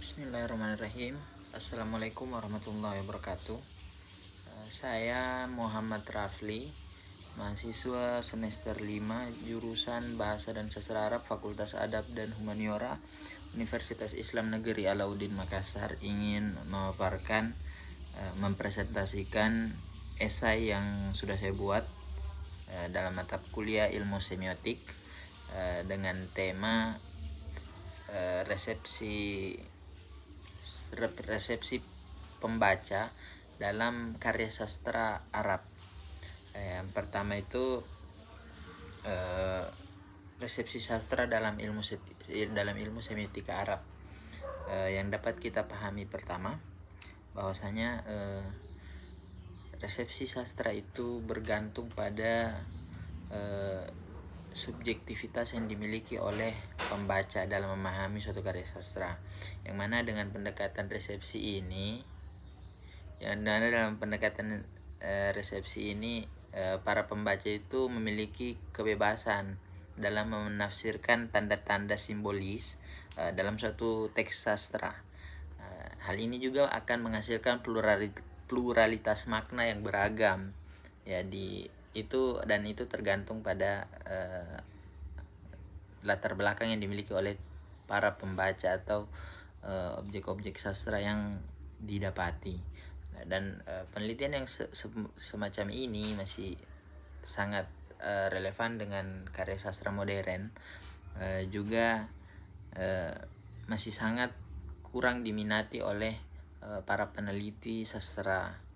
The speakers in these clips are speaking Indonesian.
Bismillahirrahmanirrahim. Assalamualaikum warahmatullahi wabarakatuh. Saya Muhammad Rafli, mahasiswa semester 5 jurusan Bahasa dan Sastra Arab Fakultas Adab dan Humaniora Universitas Islam Negeri Alauddin Makassar, ingin mempresentasikan esai yang sudah saya buat dalam mata kuliah ilmu semiotik dengan tema resepsi pembaca dalam karya sastra Arab. Yang pertama itu resepsi sastra dalam ilmu semiotika Arab. Yang dapat kita pahami pertama, bahwasanya resepsi sastra itu bergantung pada subjektivitas yang dimiliki oleh pembaca dalam memahami suatu karya sastra, yang mana dengan pendekatan resepsi ini para pembaca itu memiliki kebebasan dalam menafsirkan tanda-tanda simbolis dalam suatu teks sastra. Hal ini juga akan menghasilkan pluralitas makna yang beragam ya itu tergantung pada latar belakang yang dimiliki oleh para pembaca atau objek-objek sastra yang didapati. Dan penelitian yang semacam ini masih sangat relevan dengan karya sastra modern, juga masih sangat kurang diminati oleh para peneliti sastra.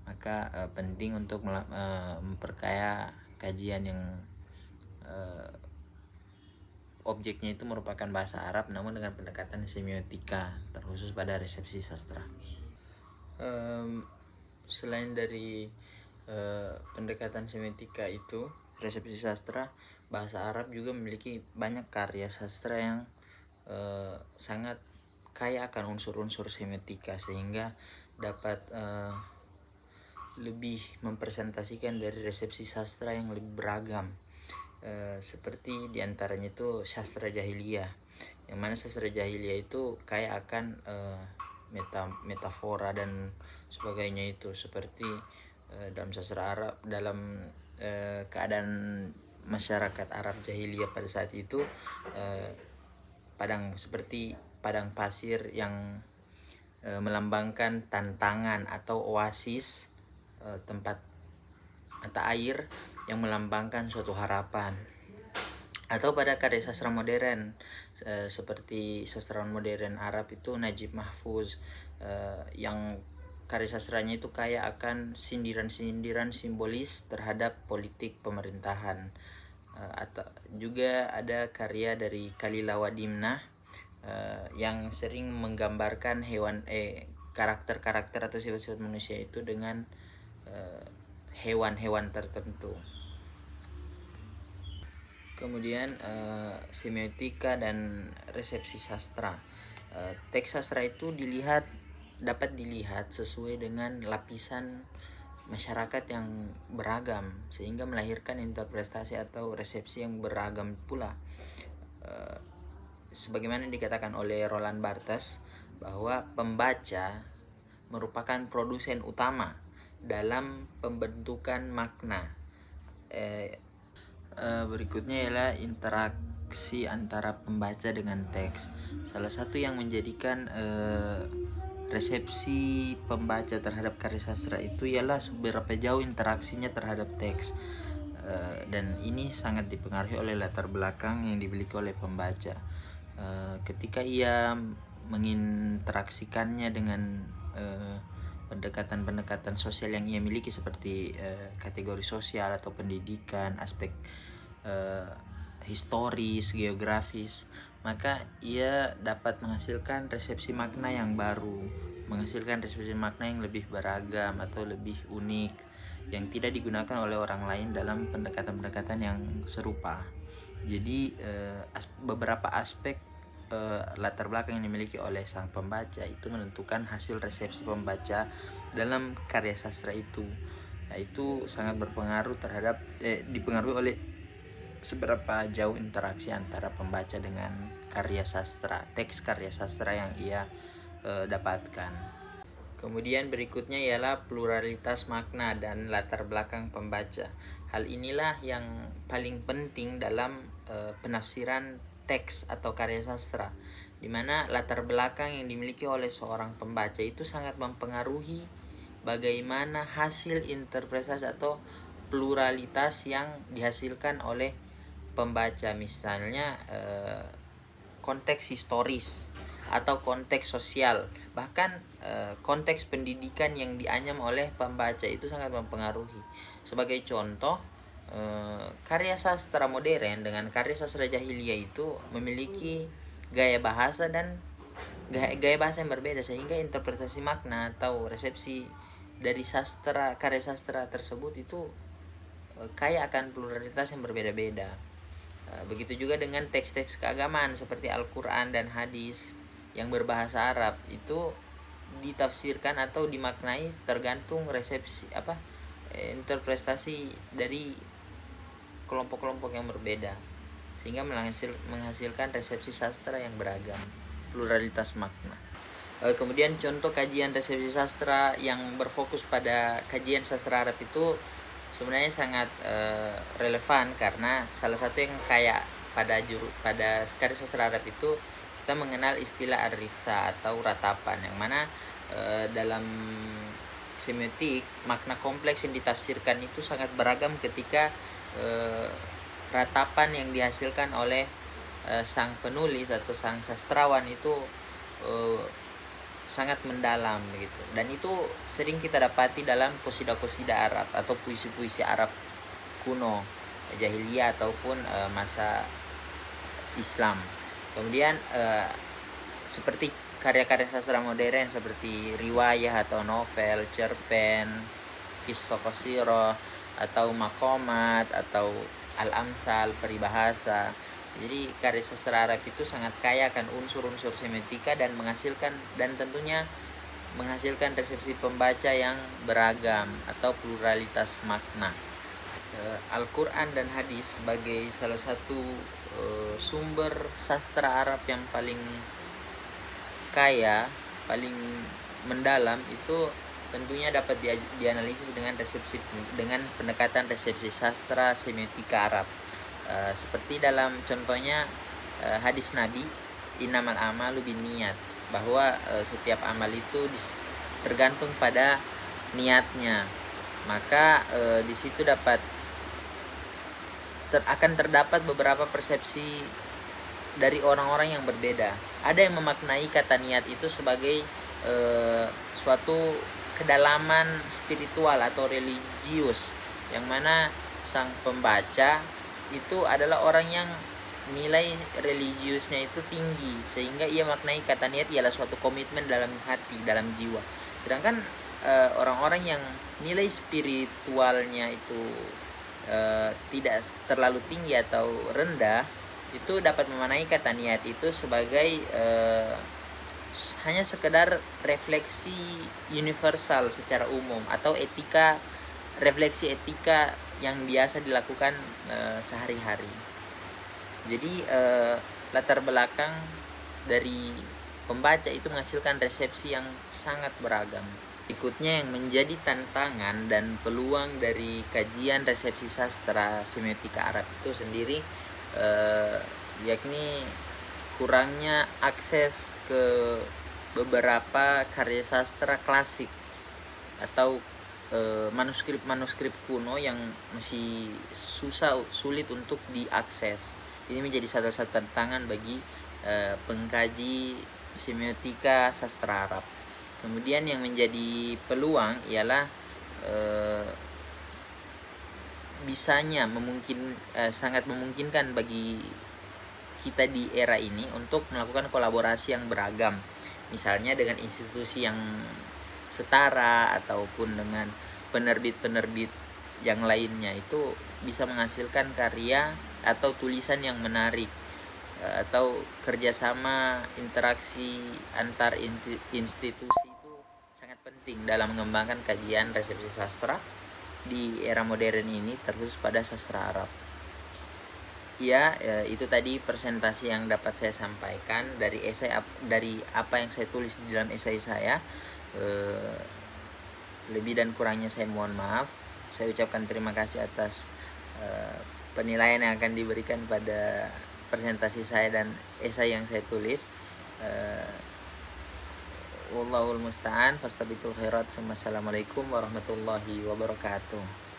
Maka penting untuk memperkaya kajian yang objeknya itu merupakan bahasa Arab namun dengan pendekatan semiotika, terkhusus pada resepsi sastra. Selain dari pendekatan semiotika itu, resepsi sastra, bahasa Arab juga memiliki banyak karya sastra yang sangat kaya akan unsur-unsur semiotika, sehingga dapat lebih mempresentasikan dari resepsi sastra yang lebih beragam. Seperti diantaranya itu sastra jahiliyah, yang mana sastra jahiliyah itu kaya akan metafora dan sebagainya, itu seperti dalam sastra Arab, dalam keadaan masyarakat Arab jahiliyah pada saat itu, seperti padang pasir yang melambangkan tantangan, atau oasis, tempat mata air yang melambangkan suatu harapan. Atau pada karya sastra modern seperti sastrawan modern Arab itu Najib Mahfuz, yang karya sastranya itu kaya akan sindiran-sindiran simbolis terhadap politik pemerintahan. Atau juga ada karya dari Khalilawwa Dimnah yang sering menggambarkan karakter-karakter atau sifat-sifat manusia itu dengan hewan-hewan tertentu. Kemudian semiotika dan resepsi sastra. Teks sastra itu dapat dilihat sesuai dengan lapisan masyarakat yang beragam, sehingga melahirkan interpretasi atau resepsi yang beragam pula. Sebagaimana dikatakan oleh Roland Barthes, bahwa pembaca merupakan produsen utama dalam pembentukan makna. Berikutnya ialah interaksi antara pembaca dengan teks. Salah satu yang menjadikan resepsi pembaca terhadap karya sastra itu ialah seberapa jauh interaksinya terhadap teks, dan ini sangat dipengaruhi oleh latar belakang yang dimiliki oleh pembaca. Ketika ia menginteraksikannya dengan pendekatan-pendekatan sosial yang ia miliki, seperti kategori sosial atau pendidikan, aspek historis, geografis, maka ia dapat menghasilkan resepsi makna yang baru, menghasilkan resepsi makna yang lebih beragam atau lebih unik, yang tidak digunakan oleh orang lain dalam pendekatan-pendekatan yang serupa. Jadi beberapa aspek latar belakang yang dimiliki oleh sang pembaca itu menentukan hasil resepsi pembaca dalam karya sastra itu. Nah, itu sangat berpengaruh dipengaruhi oleh seberapa jauh interaksi antara pembaca dengan karya sastra, teks karya sastra yang ia dapatkan. Kemudian berikutnya ialah pluralitas makna dan latar belakang pembaca. Hal inilah yang paling penting dalam penafsiran teks atau karya sastra, di mana latar belakang yang dimiliki oleh seorang pembaca itu sangat mempengaruhi bagaimana hasil interpretasi atau pluralitas yang dihasilkan oleh pembaca. Misalnya konteks historis atau konteks sosial, bahkan konteks pendidikan yang dianyam oleh pembaca itu sangat mempengaruhi. Sebagai contoh, karya sastra modern dengan karya sastra jahiliyah itu memiliki gaya bahasa dan gaya bahasa yang berbeda, sehingga interpretasi makna atau resepsi dari karya sastra tersebut itu kaya akan pluralitas yang berbeda-beda. Begitu juga dengan teks-teks keagamaan seperti Al-Quran dan hadis yang berbahasa Arab itu ditafsirkan atau dimaknai tergantung interpretasi dari kelompok-kelompok yang berbeda, sehingga menghasilkan resepsi sastra yang beragam, pluralitas makna. Kemudian contoh kajian resepsi sastra yang berfokus pada kajian sastra Arab itu sebenarnya sangat relevan, karena salah satu yang kayak pada karya sastra Arab itu kita mengenal istilah ar-risa atau ratapan, yang mana dalam semiotik makna kompleks yang ditafsirkan itu sangat beragam ketika ratapan yang dihasilkan oleh sang penulis atau sang sastrawan itu sangat mendalam begitu. Dan itu sering kita dapati dalam qasidah-qasidah Arab atau puisi-puisi Arab kuno, jahiliyah ataupun masa Islam. Kemudian seperti karya-karya sastra modern seperti riwayah atau novel, cerpen, kisah qasirah atau makomat atau al-amsal, peribahasa. Jadi karya sastra Arab itu sangat kaya akan unsur-unsur semiotika dan tentunya menghasilkan resepsi pembaca yang beragam atau pluralitas makna. Al-Quran dan hadis sebagai salah satu sumber sastra Arab yang paling kaya, paling mendalam, itu tentunya dapat dianalisis dengan pendekatan resepsi sastra semiotika Arab. Seperti dalam contohnya hadis Nabi, innamal a'malu binniyat, bahwa setiap amal itu tergantung pada niatnya. Maka di situ akan terdapat beberapa persepsi dari orang-orang yang berbeda. Ada yang memaknai kata niat itu sebagai suatu kedalaman spiritual atau religius, yang mana sang pembaca itu adalah orang yang nilai religiusnya itu tinggi, sehingga ia maknai kata niat ialah suatu komitmen dalam hati, dalam jiwa. Sedangkan orang-orang yang nilai spiritualnya itu tidak terlalu tinggi atau rendah, itu dapat memaknai kata niat itu sebagai hanya sekedar refleksi universal secara umum atau refleksi etika yang biasa dilakukan sehari-hari. Jadi latar belakang dari pembaca itu menghasilkan resepsi yang sangat beragam. Berikutnya yang menjadi tantangan dan peluang dari kajian resepsi sastra semiotika Arab itu sendiri yakni kurangnya akses ke beberapa karya sastra klasik atau manuskrip kuno yang masih sulit untuk diakses. Ini menjadi satu tantangan bagi pengkaji semiotika sastra Arab. Kemudian yang menjadi peluang ialah sangat memungkinkan bagi kita di era ini untuk melakukan kolaborasi yang beragam, misalnya dengan institusi yang setara ataupun dengan penerbit-penerbit yang lainnya, itu bisa menghasilkan karya atau tulisan yang menarik, atau kerjasama interaksi antar institusi itu sangat penting dalam mengembangkan kajian resepsi sastra di era modern ini, terkhusus pada sastra Arab. Ya, itu tadi presentasi yang dapat saya sampaikan dari esai, dari apa yang saya tulis di dalam esai saya. Lebih dan kurangnya saya mohon maaf. Saya ucapkan terima kasih atas penilaian yang akan diberikan pada presentasi saya dan esai yang saya tulis. Wallahul musta'an, fastabiqul khairat. Assalamualaikum warahmatullahi wabarakatuh.